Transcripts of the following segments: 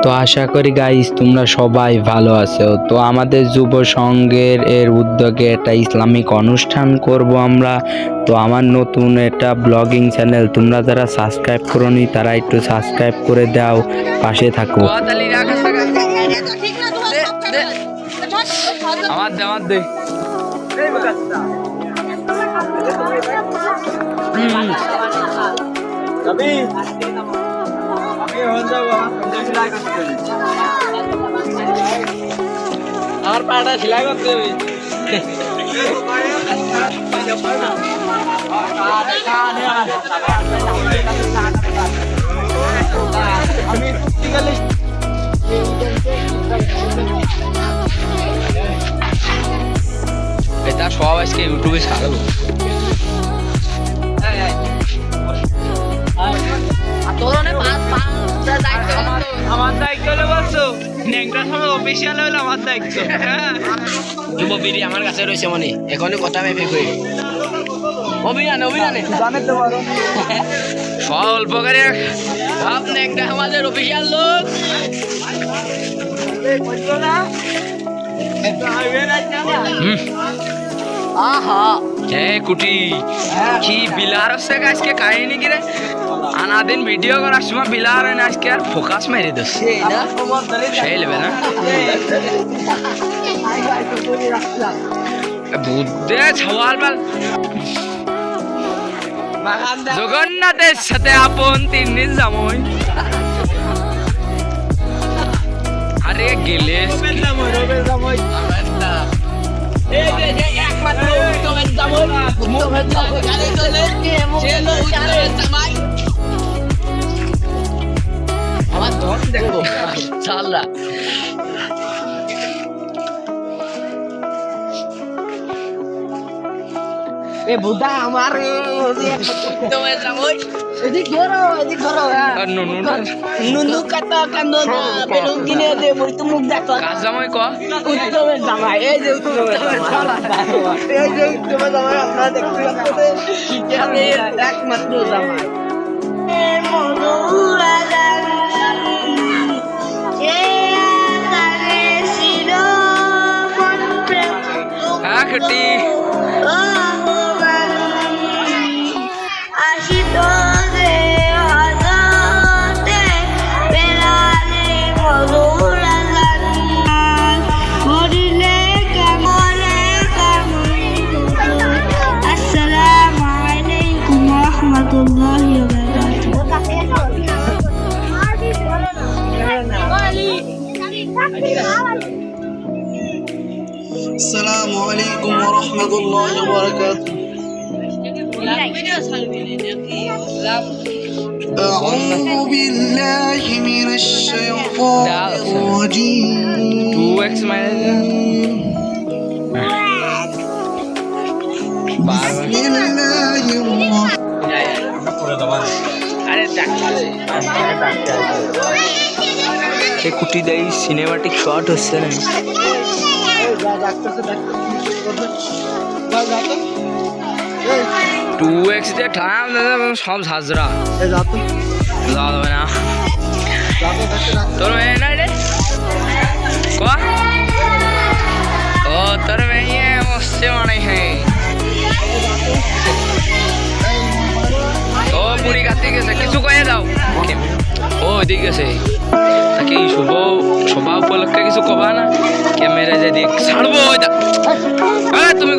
তো আশা করি গাইস তোমরা সবাই ভালো আছো। তো আমাদের যুব সংঘের উদ্যোগে একটা ইসলামিক অনুষ্ঠান করব আমরা। তো আমার নতুন একটা ব্লগিং চ্যানেল, তোমরা যারা সাবস্ক্রাইব করোনি তারা একটু সাবস্ক্রাইব করে দাও, পাশে থাকো। আমার দে আমার পাটা সেলাই করতে হবে। এটা সব আজকে ইউটিউবে ছাড়বো। আমার দায়িত্ব হলে বলছো ন্যাংটার সময় অফিসিয়াল হলো আমার দায়িত্ব। যুব বিড়ি আমার কাছে রয়েছে মনে এখনই কথা ভেবে কই অভিযানে জানে তো পারো অল্প করে সব ন্যাংটা আমাদের অফিসিয়াল লোক। আহা এ কুটি কি বিলার হচ্ছে আজকে কাহিনী কি রে? আনাদিন ভিডিও করার সময় বিলার হয় না, আজকে আর ফোকাস মেরে দিচ্ছে সেই লেবে না বুদ্ধে ছাওয়াল বাল। জগন্নাথের সাথে আপন তিনি জামই আরে গেলে আমার ধন দেখো চাল্লা এ বুদা আমার এদিক ধরো নুনু কাটা কান্দো না বেলুন কিনে দে মই তো মুখ দেখো কাজ জামাই ক উত্তমের জামাই এই যে উত্তমের জামাই আপনারা দেখতে পাচ্ছেন একমাত্র জামাই হ্যাঁ কুটি السلام عليكم ورحمة الله وبركاته. أعوذ بالله من الشيطان الرجيم. 2x بسم الله الرحمن এই কুটি দেই সিনেমাটিক শট হচ্ছে না। 2x দিয়ে ঠাম সব ঝাঁঝরা যাওয়া যাবে না তোর মেয়ে নাই রে ক ও তোর মেয়ে বসছে মানে হ্যাঁ ও পুরি কাটতে গেছে কিছু কয়ে দাও ও এদিকে গেছে কি শুভ সভা উপলক্ষে কিছু কবা না ক্যামেরা যদি ছাড়বো তুমি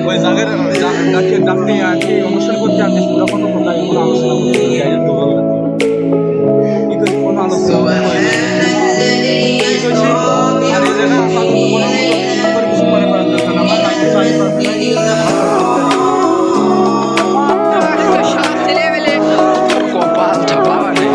ওই জায়গার ডাকতে আর কি অনুষ্ঠান করতে আমি যখন কোথায় কোনো আলোচনা করতে কোনো আলোচনা আর এই জায়গায় কিছু মনে করার দরকার আমার কপাল ছাপা মানে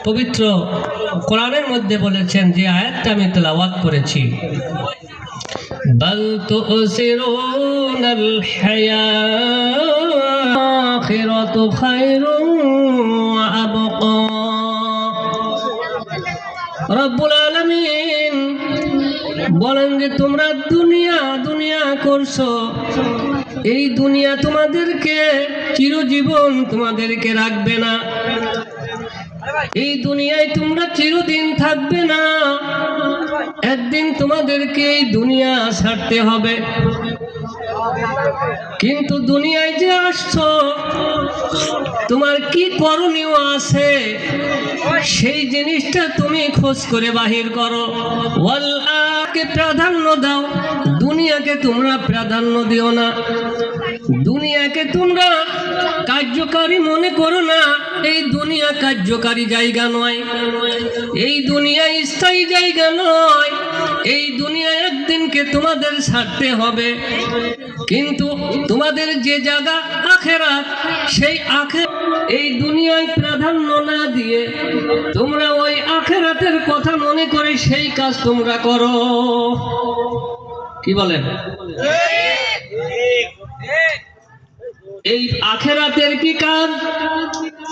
পবিত্র কোরআনের মধ্যে বলেছেন যে আয়াতটা আমি তেলাওয়াত করেছি বাল তুসিরুনাল হায়াখিরাতু খায়রুন ওয়া আবকা রব্বুল আলামিন বলেন যে তোমরা দুনিয়া করছো এই দুনিয়া তোমাদেরকে চিরজীবন তোমাদেরকে রাখবে না এই দুনিয়ায় তোমরা চিরদিন থাকবে না একদিন তোমাদেরকে এই দুনিয়া ছাড়তে হবে কিন্তু দুনিয়ায় যে আসছো তোমার কি করণীয় আছে সেই জিনিসটা তুমি খোঁজ করে বাহির করো ওয়াল্লাহকে প্রাধান্য দাও দুনিয়াকে তোমরা প্রাধান্য দিও না দুনিয়াকে তোমরা কার্যকারী মনে করো না এই দুনিয়া কার্যকারী জায়গা নয় এই দুনিয়া স্থায়ী জায়গা নয় এই দুনিয়া একদিনকে তোমাদের ছাড়তে হবে কিন্তু তোমাদের যে জায়গা আখিরাত সেই আখিরাত এই দুনিয়ায় প্রাধান্য না দিয়ে তোমরা ওই আখিরাতের কথা মনে করে সেই কাজ তোমরা করো কি বলেন এই আখিরাতের কি কাজ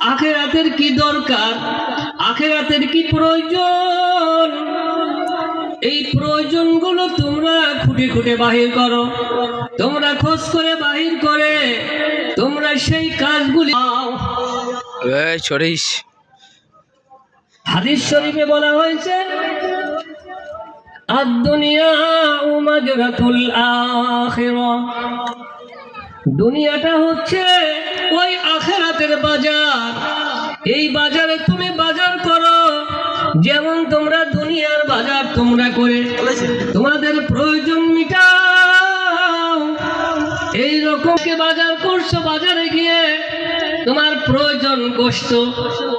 আখিরাতের কি দরকার আখিরাতের কি প্রয়োজন এই প্রয়োজনগুলো তোমরা খুঁটে খুঁটে বাহির করো তোমরা খোঁজ করে বাহির করে তোমরা সেই কাজগুলি হাদিস শরীফে বলা হয়েছে আদ-দুনিয়া মাজরাতুল আখিরাহ দুনিয়াটা হচ্ছে ওই আখিরাতের বাজার এই বাজারে তুমি বাজার করো যেমন তোমরা দুনিয়ার বাজার তোমরা করে তোমাদের প্রয়োজন মিটাও এই রকমকে বাজার করছো বাজারে গিয়ে তোমার প্রয়োজন গোশত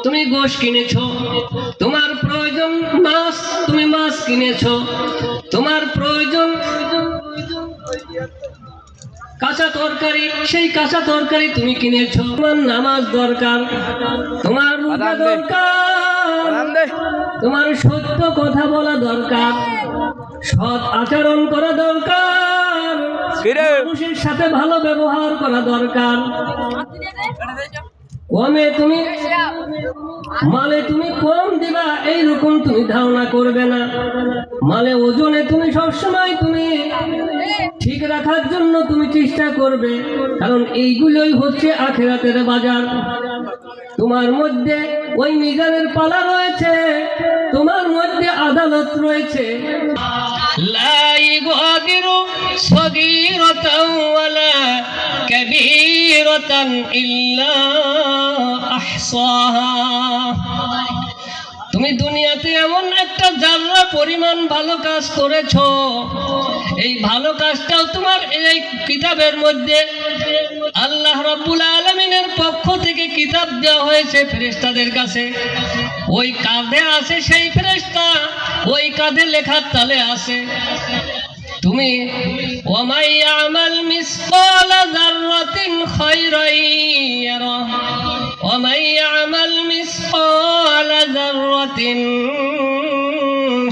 তুমি গোশত কিনেছো তোমার প্রয়োজন মাছ তুমি মাছ কিনেছো তোমার প্রয়োজন কাঁচা তরকারি সেই কাঁচা তরকারি তুমি কিনেছো তোমার নামাজ দরকার তোমার রোজা দরকার তোমার সত্য কথা বলা দরকার সৎ আচরণ করা দরকার মানুষের সাথে ভালো ব্যবহার করা দরকার কমে তুমি মালে তুমি কম দিবা এইরকম তুমি ধারণা করবে না। মালে ওজনে তুমি সবসময় তুমি ঠিক রাখার জন্য তুমি চেষ্টা করবে, কারণ এইগুলোই হচ্ছে আখিরাতের বাজার। তোমার মধ্যে ওই মিজানের পালা রয়েছে, তোমার মধ্যে আদালত রয়েছে। লা ইগাদিরু সগীরাতাও ওয়ালা কাবীরাতান ইল্লা আহসাহা। তুমি দুনিয়াতে এমন একটা জাররা পরিমাণ ভালো কাজ করেছো, এই ভালো কাজটাও তোমার এই কিতাবের মধ্যে আল্লাহ রাব্বুল আলামিনের পক্ষ থেকে কিতাব দেওয়া হয়েছে ফেরেশতাদের কাছে। ওই কাঁধে আছে সেই ফেরেশতা, ওই কাঁধে লেখার তালে আছে। তুমি ওয়ামাই ইয়ামাল মিসকালা যাররাতিন খায়রান ইয়ারা ওয়ামাই ইয়ামাল মিসকালা যাররাতিন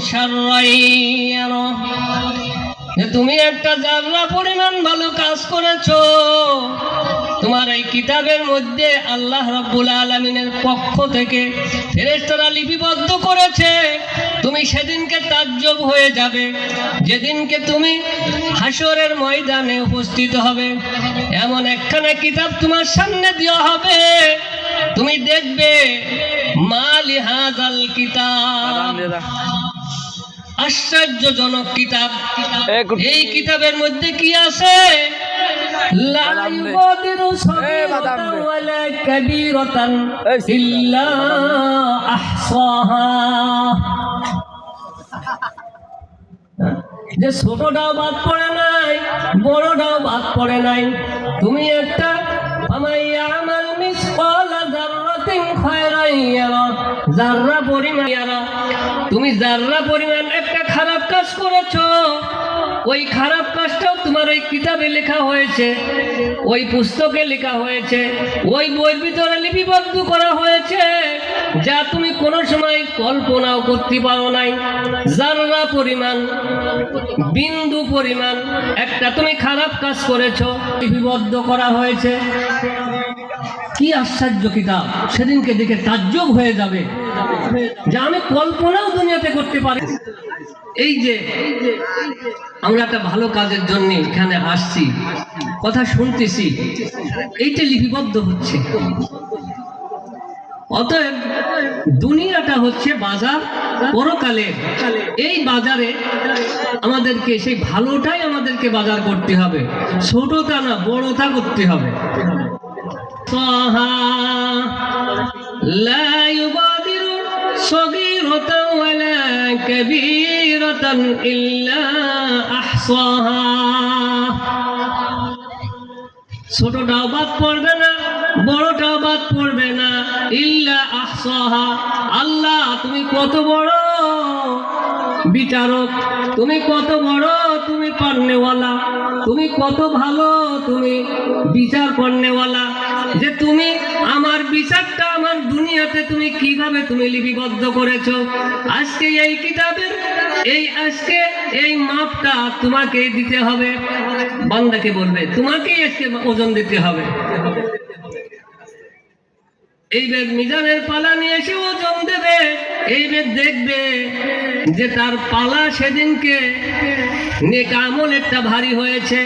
শাররান ইয়ারা। তুমি একটা জাররা পরিমাণ ভালো কাজ করেছো, তোমার এই কিতাবের মধ্যে আল্লাহ রাব্বুল আলামিনের পক্ষ থেকে ফেরেশতারা লিপিবদ্ধ করেছে। তুমি সেদিনকে তাজ্জব হয়ে যাবে, যেদিনকে তুমি হাসরের ময়দানে উপস্থিত হবে। এমন একখানা কিতাব তোমার সামনে দেওয়া হবে, তুমি দেখবে মালি হাযাল কিতাব, আশ্চর্যজনক কিতাব। এই কিতাবের মধ্যে কি আছে? লা ইউগাদিরু সগীরাতান ওয়ালা কাবীরাতান ইল্লা আহসাহা। যে ছোটটাও বাদ পড়ে নাই, বড়টাও বাদ পড়ে নাই। তুমি একটা ওয়ামাই ইয়ামাল মিসকালা যাররাতিন খায়রান ইয়ারা, জাররা পরিমাণ ইয়ারা, তুমি জাররা পরিমাণ একটা খারাপ কাজ করেছো, ওই খারাপ কাজটাও তোমার ওই কিতাবে লেখা হয়েছে, ওই পুস্তকে লেখা হয়েছে, ওই বইয়ের ভিতরে লিপিবদ্ধ করা হয়েছে, যা তুমি কোনো সময় কল্পনাও করতে পারো নাই। জাররা পরিমাণ, বিন্দু পরিমাণ একটা তুমি খারাপ কাজ করেছো, লিপিবদ্ধ করা হয়েছে। কি আশ্চর্য কিতাব! সেদিনকে দেখে তাজ্জব হয়ে যাবে, যা আমি কল্পনাও দুনিয়াতে করতে পারি। এই যে আমরা একটা ভালো কাজের জন্য এখানে আসছি, কথা শুনতেছি, এইটা লিপিবদ্ধ হচ্ছে। অতএব দুনিয়াটা হচ্ছে বাজার পরকালে। এই বাজারে আমাদেরকে সেই ভালোটাই আমাদেরকে বাজার করতে হবে, ছোটটা না বড়টা করতে হবে। লা ইউগাদিরু সগীরাতান ওয়ালা কাবীরাতান ইল্লা আহসাহা। ছোটটাও বাদ পড়বে না, বড়টাও বাদ পড়বে না, ইল্লা আহসাহা। আল্লাহ তুমি কত বড় বিচারক, তুমি কত বড়, তুমি পারনেওয়ালা, তুমি কত ভালো, তুমি বিচার করনেওয়ালা, যে তুমি আমার বিচারটা আমার দুনিয়াতে তুমি কিভাবে তুমি লিপিবদ্ধ করেছো। আজকে এই কিতাবের আজকে এই মাপটা তোমাকে দিতে হবে। বান্দাকে বলবে তোমাকেই আজকে ওজন দিতে হবে। এইবার মিজানের পালা নিয়ে এসে ওজন দেবে, এইবার দেখবে যে তার পালা সেদিনকে নেক আমল একটা ভারী হয়েছে।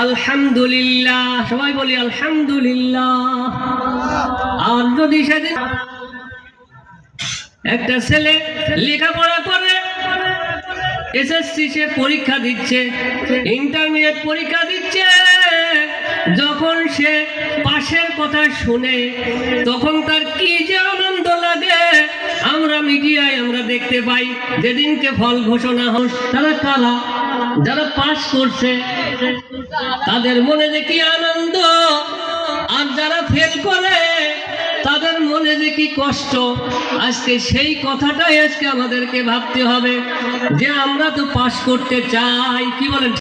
আলহামদুলিল্লাহ, সবাই বলি আলহামদুলিল্লাহ। আর যদি সেদিন একটা ছেলে লেখাপড়া করে, এসএসসি সে পরীক্ষা দিচ্ছে, ইন্টারমিডিয়েট পরীক্ষা দিচ্ছে, যখন সে পাশের কথা শুনে তখন তার কি যে আনন্দ লাগে, আমরা মিডিয়ায় আমরা দেখতে পাই। যেদিনকে ফল ঘোষণা হয়, তারা কারা যারা পাস করছে তাদের মনে যে কি আনন্দ, আর যারা ফেল করে তাদের মনে যে কি কষ্ট। আজকে সেই কথাটাই আজকে আমাদেরকে ভাবতে হবে যে আমরা তো পাস করতে চাই, কি বলেন?